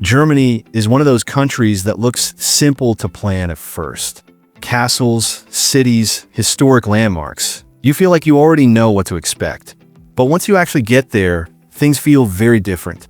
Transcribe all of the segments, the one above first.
Germany is one of those countries that looks simple to plan at first. Castles, cities, historic landmarks. You feel like you already know what to expect. But once you actually get there, things feel very different.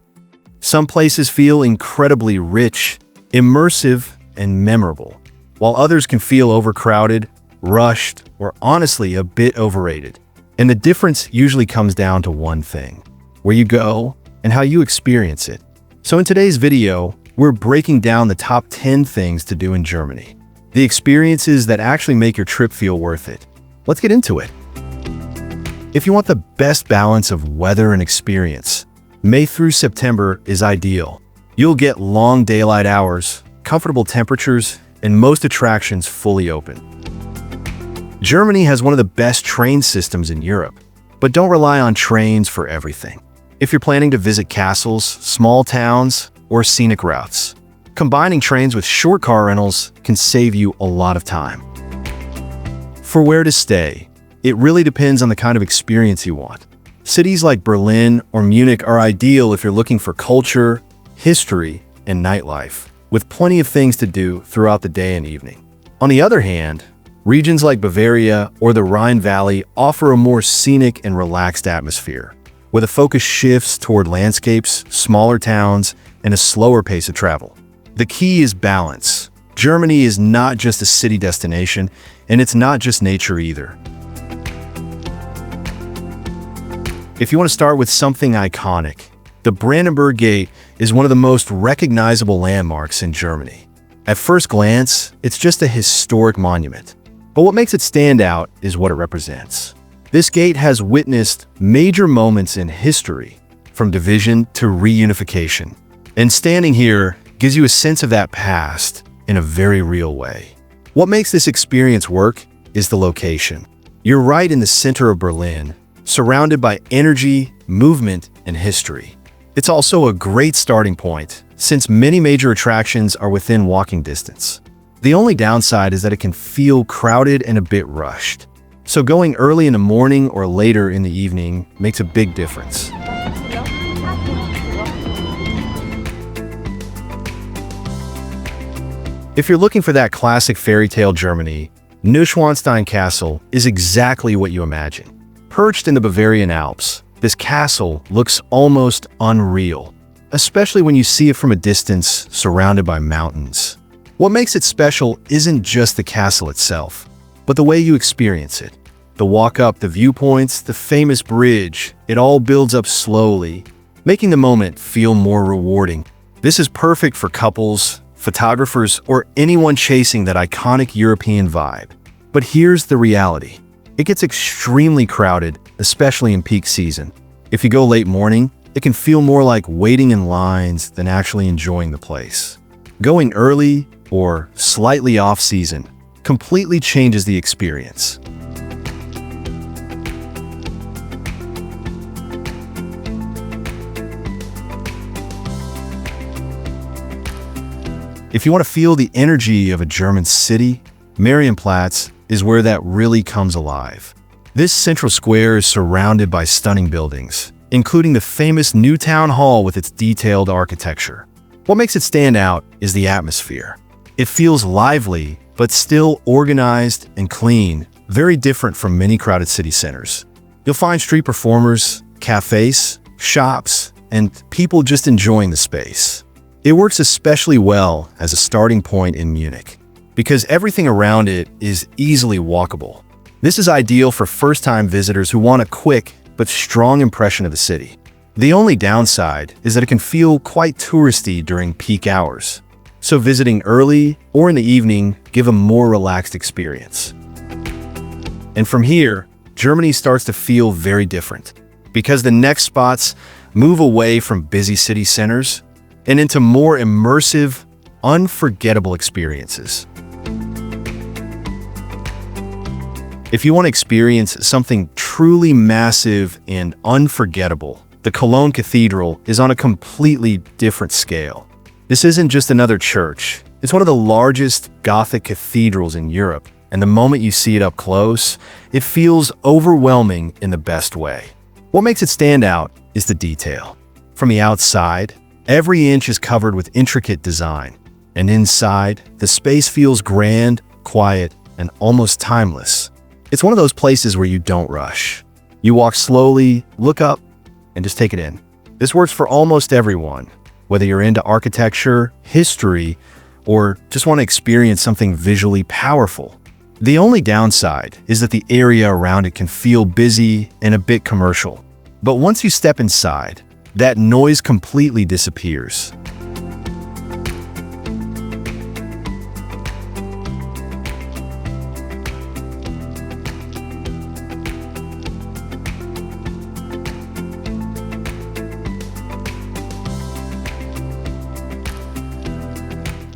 Some places feel incredibly rich, immersive, and memorable, while others can feel overcrowded, rushed, or honestly a bit overrated. And the difference usually comes down to one thing: where you go and how you experience it. So in today's video, we're breaking down the top 10 things to do in Germany. The experiences that actually make your trip feel worth it. Let's get into it. If you want the best balance of weather and experience, May through September is ideal. You'll get long daylight hours, comfortable temperatures, and most attractions fully open. Germany has one of the best train systems in Europe, but don't rely on trains for everything. If you're planning to visit castles, small towns, or scenic routes, combining trains with short car rentals can save you a lot of time. For where to stay, it really depends on the kind of experience you want. Cities like Berlin or Munich are ideal if you're looking for culture, history, and nightlife, with plenty of things to do throughout the day and evening. On the other hand, regions like Bavaria or the Rhine Valley offer a more scenic and relaxed atmosphere, where the focus shifts toward landscapes, smaller towns, and a slower pace of travel. The key is balance. Germany is not just a city destination, and it's not just nature either. If you want to start with something iconic, the Brandenburg Gate is one of the most recognizable landmarks in Germany. At first glance, it's just a historic monument. But what makes it stand out is what it represents. This gate has witnessed major moments in history, from division to reunification. And standing here gives you a sense of that past in a very real way. What makes this experience work is the location. You're right in the center of Berlin, surrounded by energy, movement, and history. It's also a great starting point, since many major attractions are within walking distance. The only downside is that it can feel crowded and a bit rushed. So going early in the morning or later in the evening makes a big difference. If you're looking for that classic fairy tale Germany, Neuschwanstein Castle is exactly what you imagine. Perched in the Bavarian Alps, this castle looks almost unreal, especially when you see it from a distance surrounded by mountains. What makes it special isn't just the castle itself, but the way you experience it. The walk up, the viewpoints, the famous bridge, it all builds up slowly, making the moment feel more rewarding. This is perfect for couples, photographers, or anyone chasing that iconic European vibe. But here's the reality. It gets extremely crowded, especially in peak season. If you go late morning, it can feel more like waiting in lines than actually enjoying the place. Going early or slightly off season completely changes the experience. If you want to feel the energy of a German city, Marienplatz is where that really comes alive. This central square is surrounded by stunning buildings, including the famous new town hall with its detailed architecture. What makes it stand out is the atmosphere. It feels lively, but still organized and clean, very different from many crowded city centers. You'll find street performers, cafes, shops, and people just enjoying the space. It works especially well as a starting point in Munich, because everything around it is easily walkable. This is ideal for first-time visitors who want a quick but strong impression of the city. The only downside is that it can feel quite touristy during peak hours, so visiting early or in the evening give a more relaxed experience. And from here, Germany starts to feel very different, because the next spots move away from busy city centers and into more immersive, unforgettable experiences. If you want to experience something truly massive and unforgettable, the Cologne Cathedral is on a completely different scale. This isn't just another church. It's one of the largest Gothic cathedrals in Europe, and the moment you see it up close, it feels overwhelming in the best way. What makes it stand out is the detail. From the outside, Every inch is covered with intricate design, and inside, the space feels grand, quiet, and almost timeless. It's one of those places where you don't rush. You walk slowly, look up, and just take it in. This works for almost everyone, whether you're into architecture, history, or just want to experience something visually powerful. The only downside is that the area around it can feel busy and a bit commercial. But once you step inside, that noise completely disappears.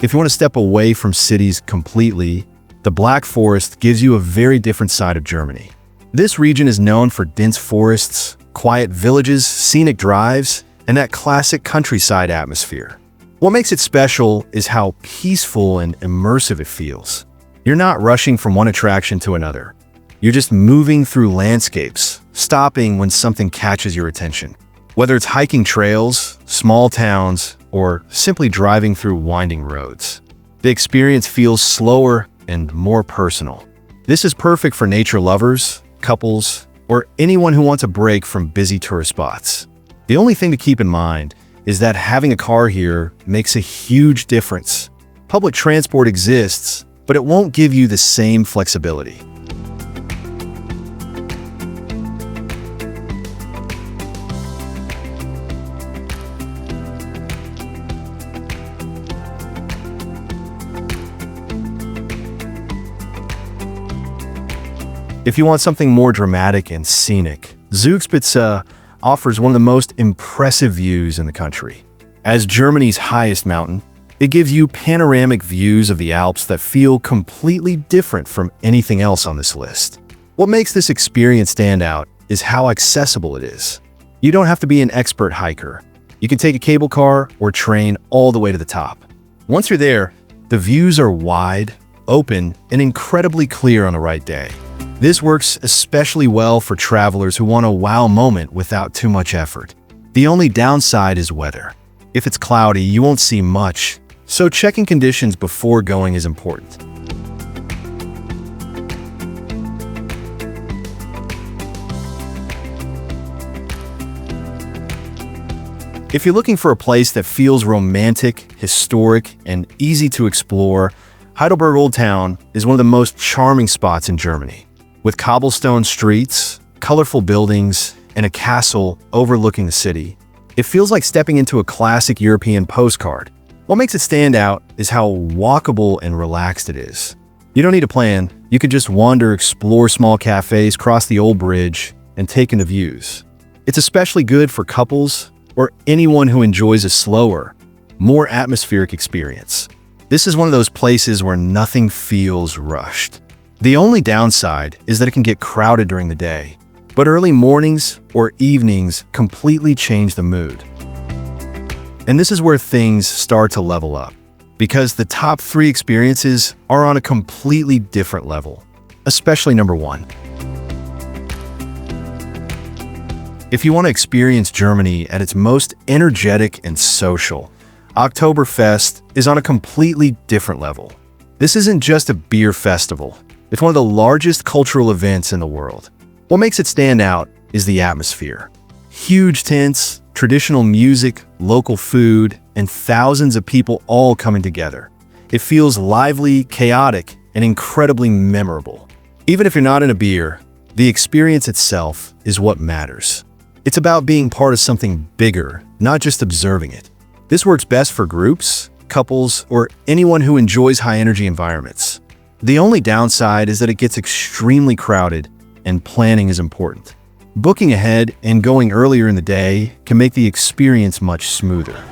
If you want to step away from cities completely, the Black Forest gives you a very different side of Germany. This region is known for dense forests, quiet villages, scenic drives, and that classic countryside atmosphere. What makes it special is how peaceful and immersive it feels. You're not rushing from one attraction to another. You're just moving through landscapes, stopping when something catches your attention. Whether it's hiking trails, small towns, or simply driving through winding roads, the experience feels slower and more personal. This is perfect for nature lovers, couples, or anyone who wants a break from busy tourist spots. The only thing to keep in mind is that having a car here makes a huge difference. Public transport exists, but it won't give you the same flexibility. If you want something more dramatic and scenic, Zugspitze offers one of the most impressive views in the country. As Germany's highest mountain, it gives you panoramic views of the Alps that feel completely different from anything else on this list. What makes this experience stand out is how accessible it is. You don't have to be an expert hiker. You can take a cable car or train all the way to the top. Once you're there, the views are wide, open, and incredibly clear on the right day. This works especially well for travelers who want a wow moment without too much effort. The only downside is weather. If it's cloudy, you won't see much, so checking conditions before going is important. If you're looking for a place that feels romantic, historic, and easy to explore, Heidelberg Old Town is one of the most charming spots in Germany. With cobblestone streets, colorful buildings, and a castle overlooking the city, it feels like stepping into a classic European postcard. What makes it stand out is how walkable and relaxed it is. You don't need a plan. You can just wander, explore small cafes, cross the old bridge, and take in the views. It's especially good for couples or anyone who enjoys a slower, more atmospheric experience. This is one of those places where nothing feels rushed. The only downside is that it can get crowded during the day, but early mornings or evenings completely change the mood. And this is where things start to level up, because the top 3 experiences are on a completely different level, especially number 1. If you want to experience Germany at its most energetic and social, Oktoberfest is on a completely different level. This isn't just a beer festival. It's one of the largest cultural events in the world. What makes it stand out is the atmosphere. Huge tents, traditional music, local food, and thousands of people all coming together. It feels lively, chaotic, and incredibly memorable. Even if you're not in a beer, the experience itself is what matters. It's about being part of something bigger, not just observing it. This works best for groups, couples, or anyone who enjoys high-energy environments. The only downside is that it gets extremely crowded, and planning is important. Booking ahead and going earlier in the day can make the experience much smoother.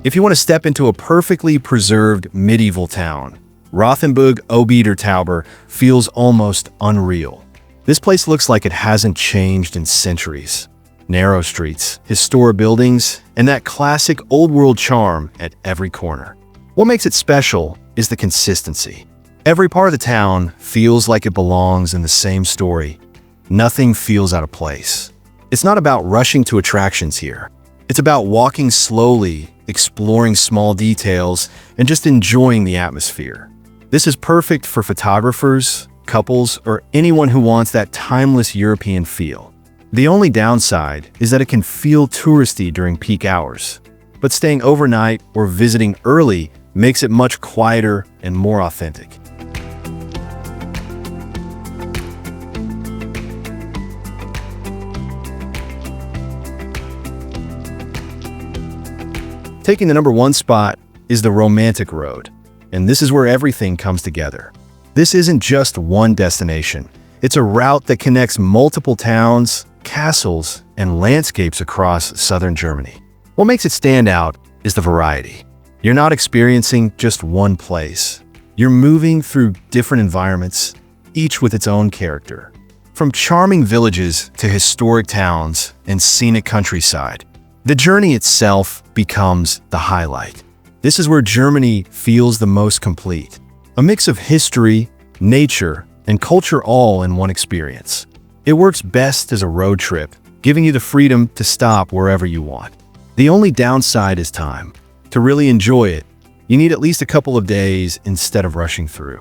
If you want to step into a perfectly preserved medieval town, Rothenburg Tauber feels almost unreal. This place looks like it hasn't changed in centuries. Narrow streets, historic buildings, and that classic old-world charm at every corner. What makes it special is the consistency. Every part of the town feels like it belongs in the same story. Nothing feels out of place. It's not about rushing to attractions here. It's about walking slowly, exploring small details, and just enjoying the atmosphere. This is perfect for photographers, couples, or anyone who wants that timeless European feel. The only downside is that it can feel touristy during peak hours, but staying overnight or visiting early makes it much quieter and more authentic. Taking the number 1 spot is the Romantic Road, and this is where everything comes together. This isn't just one destination. It's a route that connects multiple towns, castles, and landscapes across southern Germany. What makes it stand out is the variety. You're not experiencing just one place. You're moving through different environments, each with its own character. From charming villages to historic towns and scenic countryside, the journey itself becomes the highlight. This is where Germany feels the most complete. A mix of history, nature, and culture all in one experience. It works best as a road trip, giving you the freedom to stop wherever you want. The only downside is time. To really enjoy it, you need at least a couple of days instead of rushing through.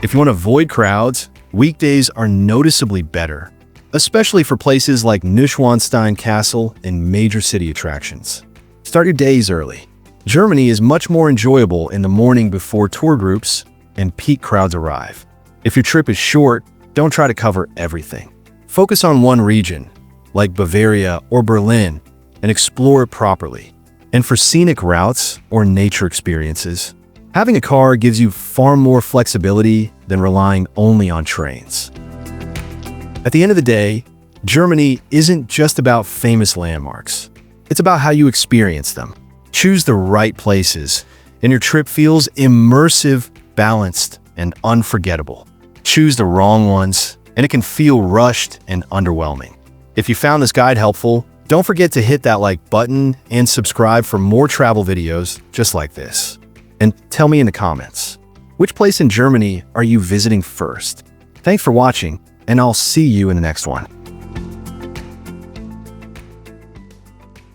If you want to avoid crowds, weekdays are noticeably better, especially for places like Neuschwanstein Castle and major city attractions. Start your days early. Germany is much more enjoyable in the morning before tour groups and peak crowds arrive. If your trip is short, don't try to cover everything. Focus on one region, like Bavaria or Berlin, and explore it properly. And for scenic routes or nature experiences, having a car gives you far more flexibility than relying only on trains. At the end of the day, Germany isn't just about famous landmarks. It's about how you experience them. Choose the right places, and your trip feels immersive, balanced, and unforgettable. Choose the wrong ones, and it can feel rushed and underwhelming. If you found this guide helpful, don't forget to hit that like button and subscribe for more travel videos just like this. And tell me in the comments, which place in Germany are you visiting first? Thanks for watching, and I'll see you in the next one.